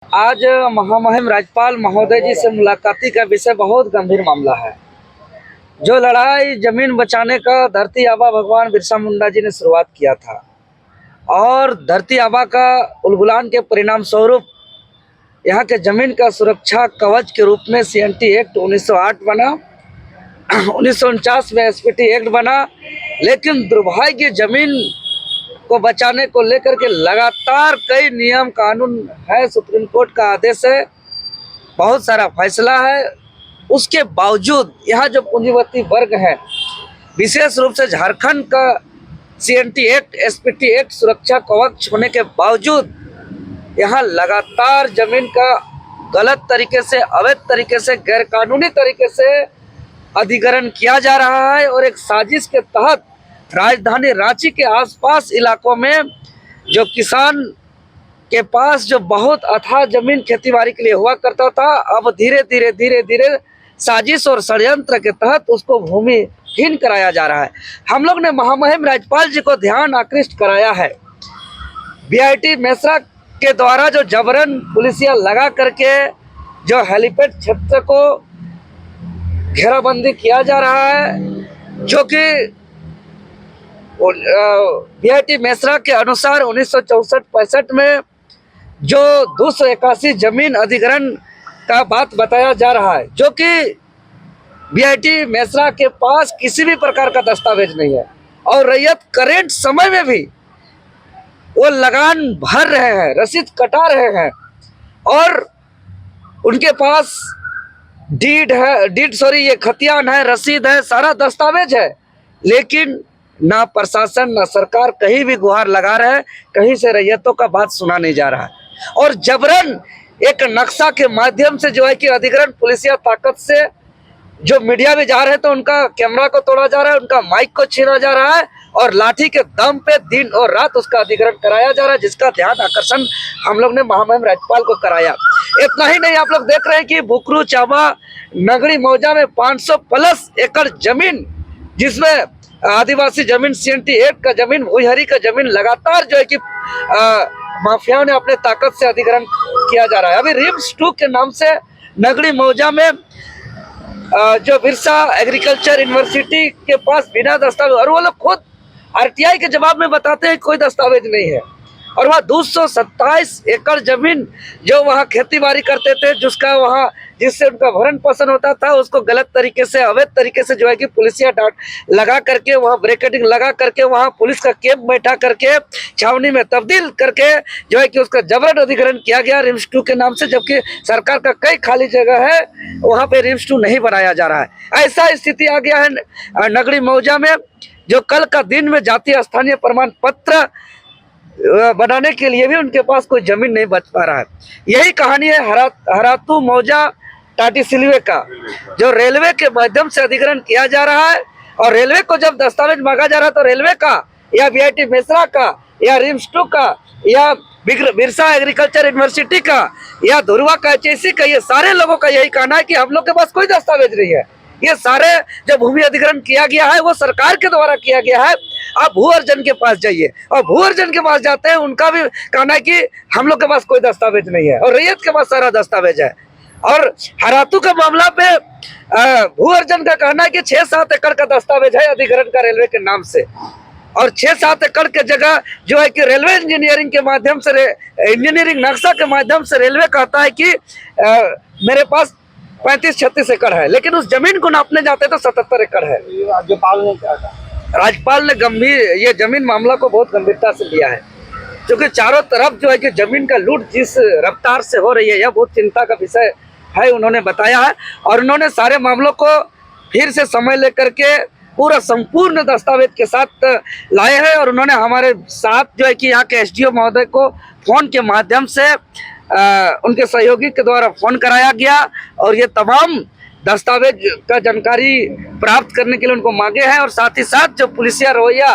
आज महामहिम राज्यपाल महोदय जी से मुलाकाती का विषय बहुत गंभीर मामला है। जो लड़ाई जमीन बचाने का धरती आबा भगवान बिरसा मुंडा जी ने शुरुआत किया था और धरती आबा का उलगुलान के परिणाम स्वरूप यहाँ के जमीन का सुरक्षा कवच के रूप में CNT एक्ट 1908 बना। 1949 में SPT एक्ट बना। लेकिन दुर्भाग्य जमीन को बचाने को लेकर के लगातार कई नियम कानून है, सुप्रीम कोर्ट का आदेश है, बहुत सारा फैसला है। उसके बावजूद यहाँ जो पूंजीपति वर्ग है, विशेष रूप से झारखंड का CNT एक्ट SPT एक्ट सुरक्षा कवच होने के बावजूद यहाँ लगातार जमीन का गलत तरीके से, अवैध तरीके से, गैरकानूनी तरीके से अधिग्रहण किया जा रहा है। और एक साजिश के तहत राजधानी रांची के आसपास इलाकों में जो किसान के पास जो बहुत अथाह जमीन खेतीबाड़ी के लिए हुआ करता था, अब धीरे धीरे साजिश और षड्यंत्र के तहत उसको भूमिहीन कराया जा रहा है। हम लोग ने महामहिम राज्यपाल जी को ध्यान आकृष्ट कराया है। BIT मेसरा के द्वारा जो जबरन पुलिसिया लगा करके जो हेलीपैड क्षेत्र को घेराबंदी किया जा रहा है, जो कि BIT मेसरा के अनुसार 1964-65 में जो 281 जमीन अधिग्रहण का बात बताया जा रहा है, जो कि BIT मेसरा के पास किसी भी प्रकार का दस्तावेज नहीं है और रैयत करेंट समय में भी वो लगान भर रहे हैं, रसीद कटा रहे हैं और उनके पास ये खतियान है, रसीद है, सारा दस्तावेज है। लेकिन ना प्रशासन ना सरकार कहीं भी गुहार लगा रहा है, कहीं से रैयतों का बात सुना नहीं जा रहा है। और जबरन एक नक्शा के माध्यम से जो है कि अधिग्रहण पुलिसिया ताकत से जो मीडिया में जा रहे हैं तो उनका कैमरा को तोड़ा जा रहा है, उनका माइक को छीना जा रहा है और लाठी के दम पे दिन और रात उसका अधिग्रहण कराया जा रहा है, जिसका ध्यान आकर्षण हम लोग ने महामहिम राज्यपाल को कराया। इतना ही नहीं, आप लोग देख रहे हैं कि बुकरू चामा नगरी मौजा में 500+ एकड़ जमीन, जिसमें आदिवासी जमीन, CNT एक्ट का जमीन, भूहरी का जमीन लगातार जो है कि माफियाओं ने अपने ताकत से अधिग्रहण किया जा रहा है। अभी रिम्स 2 के नाम से नगरी मौजा में जो बिरसा एग्रीकल्चर यूनिवर्सिटी के पास बिना दस्तावेज, और वो लोग खुद RTI के जवाब में बताते हैं कोई दस्तावेज नहीं है। और वहाँ 227 एकड़ जमीन जो वहाँ खेती बाड़ी करते थे, जिससे उनका भरण पोषण होता था, उसको गलत तरीके से, अवैध तरीके से जो है कि पुलिसिया डांट लगा करके, वहाँ ब्रेकेटिंग लगा करके, वहाँ पुलिस का कैंप बैठा करके, छावनी में तब्दील करके जो है कि उसका जबरन अधिग्रहण किया गया रिम्स 2 के नाम से, जबकि सरकार का कई खाली जगह है, वहाँ पे रिम्स 2 नहीं बनाया जा रहा है। ऐसा स्थिति आ गया है नगरी मौजा में, जो कल का दिन में जातीय स्थानीय प्रमाण पत्र बनाने के लिए भी उनके पास कोई जमीन नहीं बच पा रहा है। यही कहानी है हरातू मौजा टाटी सिलवे का, जो रेलवे के माध्यम से अधिग्रहण किया जा रहा है। और रेलवे को जब दस्तावेज मांगा जा रहा है तो रेलवे का या BIT मेसरा का या रिम्स 2 का या बिरसा एग्रीकल्चर यूनिवर्सिटी का या धुरवा का, HSC का, ये सारे लोगों का यही कहना है कि हम लोग के पास कोई दस्तावेज नहीं है। ये सारे जो भूमि अधिग्रहण किया गया है वो सरकार के द्वारा किया गया है। आप भू अर्जन के पास जाइए और भू अर्जन के पास जाते हैं, उनका भी कहना है कि हम लोग के पास कोई दस्तावेज नहीं है और रैयत के पास सारा दस्तावेज है। और हरातू का मामला पे भू अर्जन का कहना है कि 6-7 एकड़ का दस्तावेज है अधिग्रहण का रेलवे के नाम से, और 6-7 एकड़ के जगह जो है कि रेलवे इंजीनियरिंग के माध्यम से, इंजीनियरिंग नक्शा के माध्यम से रेलवे कहता है कि मेरे पास 35-36 एकड़ है, लेकिन उस जमीन को नापने जाते तो 77 एकड़ है। राज्यपाल ने क्या कहा? राज्यपाल ने ये जमीन मामला को बहुत गंभीरता से लिया है, क्योंकि चारों तरफ जो है कि जमीन का लूट जिस रफ्तार से हो रही है, यह बहुत चिंता का विषय है, उन्होंने बताया है। और उन्होंने सारे मामलों को फिर से समय लेकर के पूरा संपूर्ण दस्तावेज के साथ लाए हैं। और उन्होंने हमारे साथ जो है कि यहाँ के SDO महोदय को फोन के माध्यम से उनके सहयोगी के द्वारा फोन कराया गया और ये तमाम दस्तावेज का जानकारी प्राप्त करने के लिए उनको मांगे हैं। और साथ ही साथ जो पुलिसिया रवैया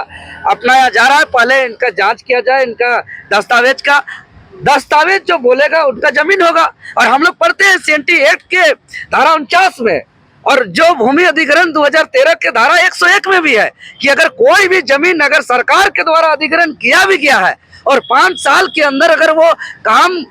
अपनाया जा रहा है, पहले इनका जांच किया जाए, इनका दस्तावेज जो बोलेगा उनका जमीन होगा। और हम लोग पढ़ते हैं CNT एक्ट के धारा 49 में, और जो भूमि अधिग्रहण 2013 के धारा 101 में भी है कि अगर कोई भी जमीन अगर सरकार के द्वारा अधिग्रहण किया भी गया है और 5 साल के अंदर अगर वो काम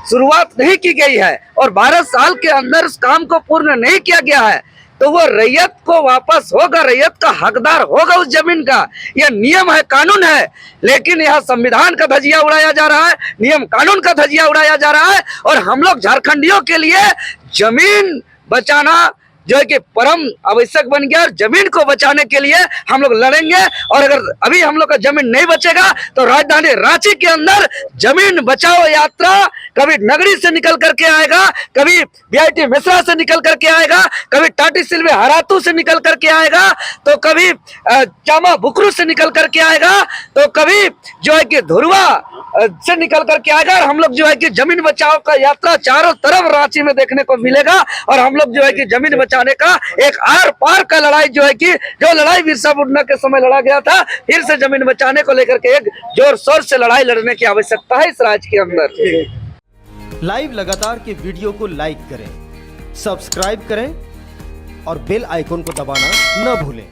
शुरुआत नहीं की गई है और 12 साल के अंदर उस काम को पूर्ण नहीं किया गया है, तो वो रैयत को वापस होगा, रैयत का हकदार होगा उस जमीन का। यह नियम है, कानून है। लेकिन यहाँ संविधान का धजिया उड़ाया जा रहा है, नियम कानून का धजिया उड़ाया जा रहा है, और हम लोग झारखंडियों के लिए जमीन बचाना जो है कि परम आवश्यक बन गया। और जमीन को बचाने के लिए हम लोग लड़ेंगे, और अगर अभी हम लोग का जमीन नहीं बचेगा तो राजधानी रांची के अंदर जमीन बचाओ यात्रा कभी नगरी से निकल करके आएगा, कभी बीआईटी मिश्रा से निकल करके आएगा, कभी टाटी सिल्वे हरातू से निकल करके आएगा, तो कभी चामा बुकरू से निकल करके आएगा, तो कभी जो है कि धुरवा से निकल करके आएगा। और हम लोग जो है कि जमीन बचाओ का यात्रा चारों तरफ रांची में देखने को मिलेगा, और हम लोग जो है कि जमीन बचाने का एक आर पार का लड़ाई जो है कि जो लड़ाई बिरसा मुंडा के समय लड़ा गया था, फिर से जमीन बचाने को लेकर के एक जोर शोर से लड़ाई लड़ने की आवश्यकता है इस राज्य के अंदर। लाइव लगातार के वीडियो को लाइक करें, सब्सक्राइब करें और बेल आइकन को दबाना न भूलें।